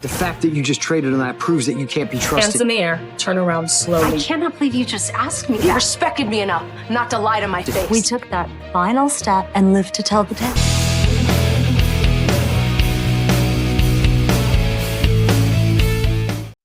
The fact that you just traded on that proves that you can't be trusted. Hands in the air. Turn around slowly. I cannot believe you just asked me You that. respected me enough not to lie to my face. We took that final step and lived to tell the tale.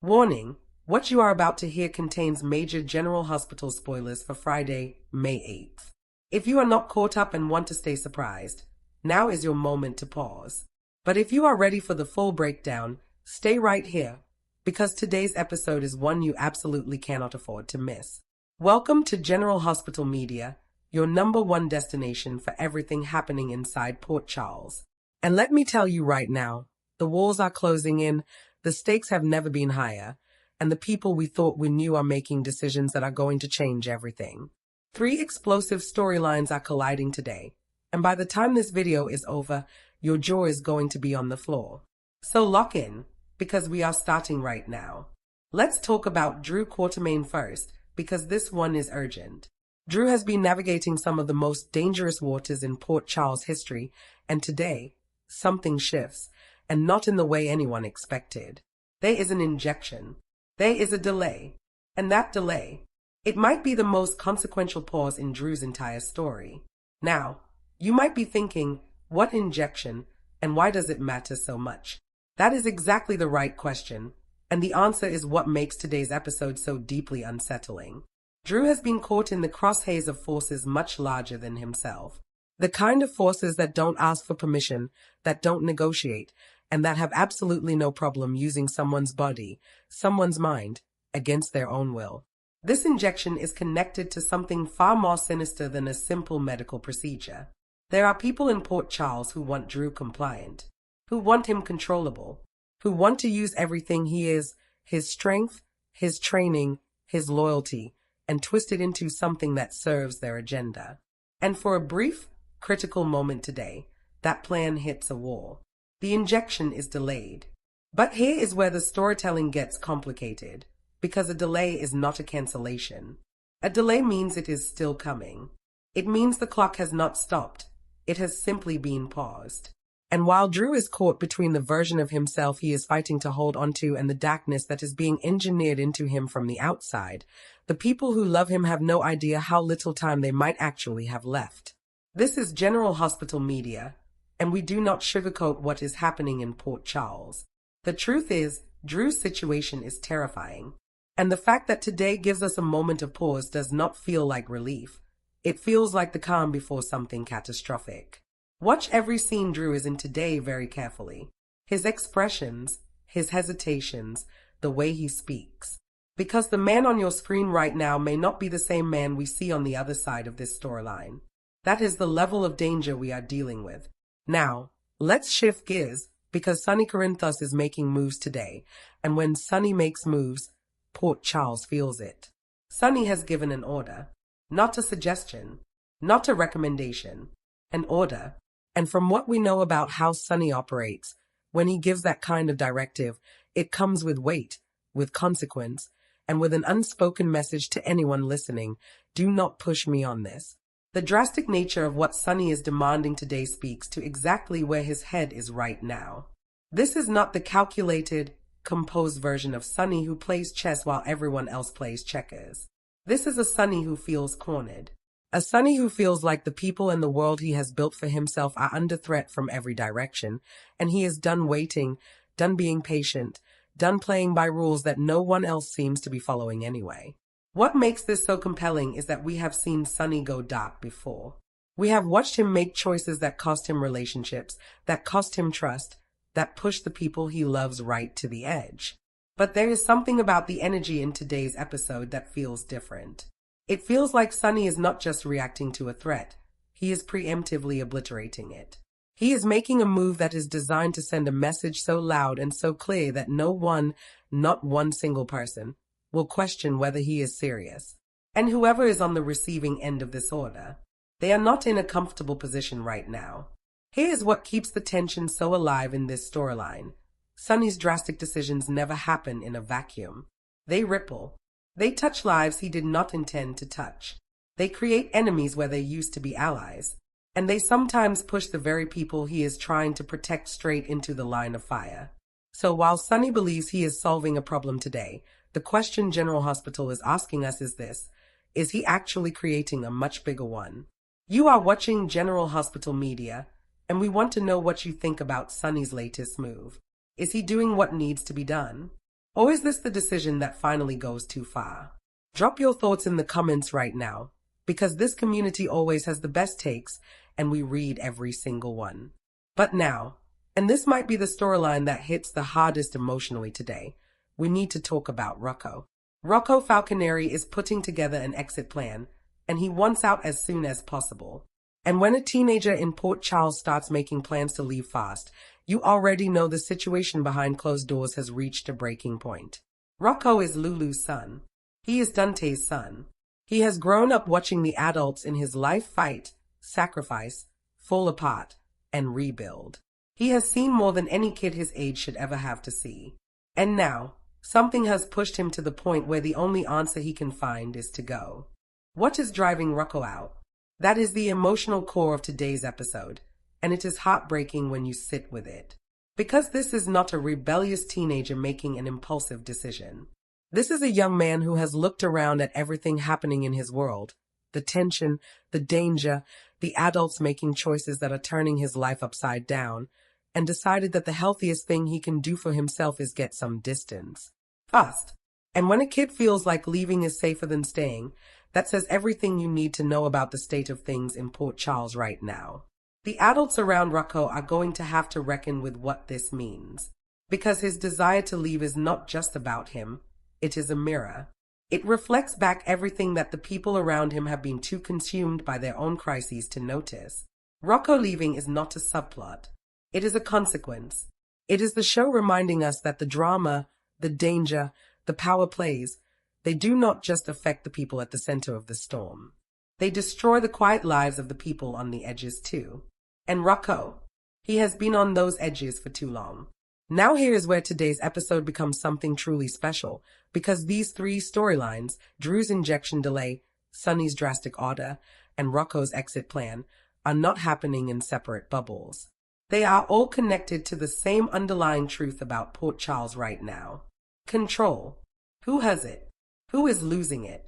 Warning, what you are about to hear contains major General Hospital spoilers for Friday, May 8th. If you are not caught up and want to stay surprised, now is your moment to pause. But if you are ready for the full breakdown, stay right here, because today's episode is one you absolutely cannot afford to miss. Welcome to General Hospital Media, your #1 destination for everything happening inside Port Charles. And let me tell you right now, the walls are closing in, the stakes have never been higher, and the people we thought we knew are making decisions that are going to change everything. 3 explosive storylines are colliding today, and by the time this video is over, your jaw is going to be on the floor. So lock in, because we are starting right now. Let's talk about Drew Quartermain first, because this one is urgent. Drew has been navigating some of the most dangerous waters in Port Charles history, and today, something shifts, and not in the way anyone expected. There is an injection. There is a delay. And that delay, it might be the most consequential pause in Drew's entire story. Now, you might be thinking, what injection, and why does it matter so much? That is exactly the right question, and the answer is what makes today's episode so deeply unsettling. Drew has been caught in the crosshairs of forces much larger than himself. The kind of forces that don't ask for permission, that don't negotiate, and that have absolutely no problem using someone's body, someone's mind, against their own will. This injection is connected to something far more sinister than a simple medical procedure. There are people in Port Charles who want Drew compliant, who want him controllable, who want to use everything he is, his strength, his training, his loyalty, and twist it into something that serves their agenda. And for a brief, critical moment today, that plan hits a wall. The injection is delayed. But here is where the storytelling gets complicated, because a delay is not a cancellation. A delay means it is still coming. It means the clock has not stopped. It has simply been paused. And while Drew is caught between the version of himself he is fighting to hold onto and the darkness that is being engineered into him from the outside, the people who love him have no idea how little time they might actually have left. This is General Hospital Media, and we do not sugarcoat what is happening in Port Charles. The truth is, Drew's situation is terrifying. And the fact that today gives us a moment of pause does not feel like relief. It feels like the calm before something catastrophic. Watch every scene Drew is in today very carefully. His expressions, his hesitations, the way he speaks. Because the man on your screen right now may not be the same man we see on the other side of this storyline. That is the level of danger we are dealing with. Now, let's shift gears, because Sonny Corinthos is making moves today, and when Sonny makes moves, Port Charles feels it. Sonny has given an order. Not a suggestion, not a recommendation, an order. And from what we know about how Sonny operates, when he gives that kind of directive, it comes with weight, with consequence, and with an unspoken message to anyone listening: do not push me on this. The drastic nature of what Sonny is demanding today speaks to exactly where his head is right now. This is not the calculated, composed version of Sonny who plays chess while everyone else plays checkers. This is a Sonny who feels cornered. A Sonny who feels like the people and the world he has built for himself are under threat from every direction, and he is done waiting, done being patient, done playing by rules that no one else seems to be following anyway. What makes this so compelling is that we have seen Sonny go dark before. We have watched him make choices that cost him relationships, that cost him trust, that push the people he loves right to the edge. But there is something about the energy in today's episode that feels different. It feels like Sonny is not just reacting to a threat, he is preemptively obliterating it. He is making a move that is designed to send a message so loud and so clear that no one, not one single person, will question whether he is serious. And whoever is on the receiving end of this order, they are not in a comfortable position right now. Here is what keeps the tension so alive in this storyline. Sonny's drastic decisions never happen in a vacuum. They ripple. They touch lives he did not intend to touch. They create enemies where there used to be allies. And they sometimes push the very people he is trying to protect straight into the line of fire. So while Sonny believes he is solving a problem today, the question General Hospital is asking us is this: is he actually creating a much bigger one? You are watching General Hospital Media, and we want to know what you think about Sonny's latest move. Is he doing what needs to be done? Or is this the decision that finally goes too far? Drop your thoughts in the comments right now, because this community always has the best takes, and we read every single one. But now, and this might be the storyline that hits the hardest emotionally today, we need to talk about Rocco. Rocco Falconeri is putting together an exit plan, and he wants out as soon as possible. And when a teenager in Port Charles starts making plans to leave fast, you already know the situation behind closed doors has reached a breaking point. Rocco is Lulu's son. He is Dante's son. He has grown up watching the adults in his life fight, sacrifice, fall apart, and rebuild. He has seen more than any kid his age should ever have to see. And now, something has pushed him to the point where the only answer he can find is to go. What is driving Rocco out? That is the emotional core of today's episode, and it is heartbreaking when you sit with it. Because this is not a rebellious teenager making an impulsive decision. This is a young man who has looked around at everything happening in his world, the tension, the danger, the adults making choices that are turning his life upside down, and decided that the healthiest thing he can do for himself is get some distance. Fast. And when a kid feels like leaving is safer than staying, that says everything you need to know about the state of things in Port Charles right now. The adults around Rocco are going to have to reckon with what this means, because his desire to leave is not just about him, it is a mirror. It reflects back everything that the people around him have been too consumed by their own crises to notice. Rocco leaving is not a subplot. It is a consequence. It is the show reminding us that the drama, the danger, the power plays, they do not just affect the people at the center of the storm. They destroy the quiet lives of the people on the edges too. And Rocco, he has been on those edges for too long. Now here is where today's episode becomes something truly special, because these three storylines, Drew's injection delay, Sonny's drastic order, and Rocco's exit plan, are not happening in separate bubbles. They are all connected to the same underlying truth about Port Charles right now. Control. Who has it? Who is losing it?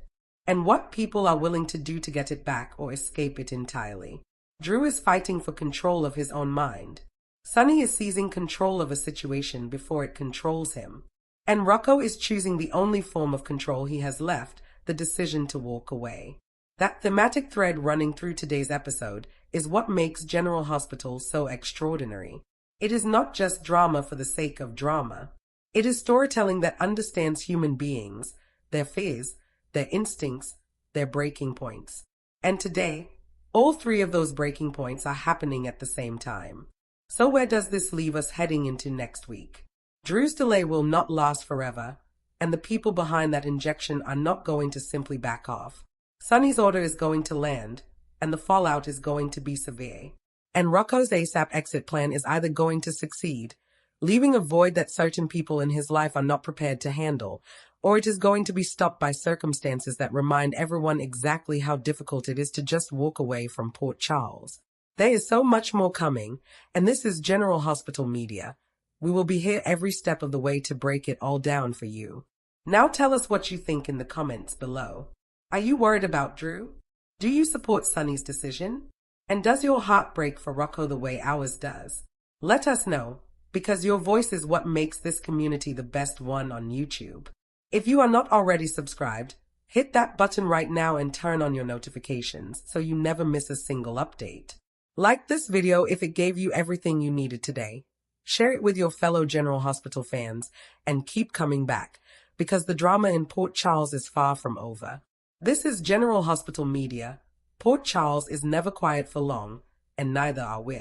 And what people are willing to do to get it back or escape it entirely. Drew is fighting for control of his own mind. Sonny is seizing control of a situation before it controls him. And Rocco is choosing the only form of control he has left, the decision to walk away. That thematic thread running through today's episode is what makes General Hospital so extraordinary. It is not just drama for the sake of drama. It is storytelling that understands human beings, their fears, their instincts, their breaking points. And today, all three of those breaking points are happening at the same time. So where does this leave us heading into next week? Drew's delay will not last forever, and the people behind that injection are not going to simply back off. Sonny's order is going to land, and the fallout is going to be severe. And Rocco's ASAP exit plan is either going to succeed, leaving a void that certain people in his life are not prepared to handle, or it is going to be stopped by circumstances that remind everyone exactly how difficult it is to just walk away from Port Charles. There is so much more coming, and this is General Hospital Media. We will be here every step of the way to break it all down for you. Now tell us what you think in the comments below. Are you worried about Drew? Do you support Sonny's decision? And does your heart break for Rocco the way ours does? Let us know, because your voice is what makes this community the best one on YouTube. If you are not already subscribed, hit that button right now and turn on your notifications so you never miss a single update. Like this video if it gave you everything you needed today. Share it with your fellow General Hospital fans and keep coming back, because the drama in Port Charles is far from over. This is General Hospital Media. Port Charles is never quiet for long, and neither are we.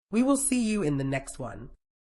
We will see you in the next one.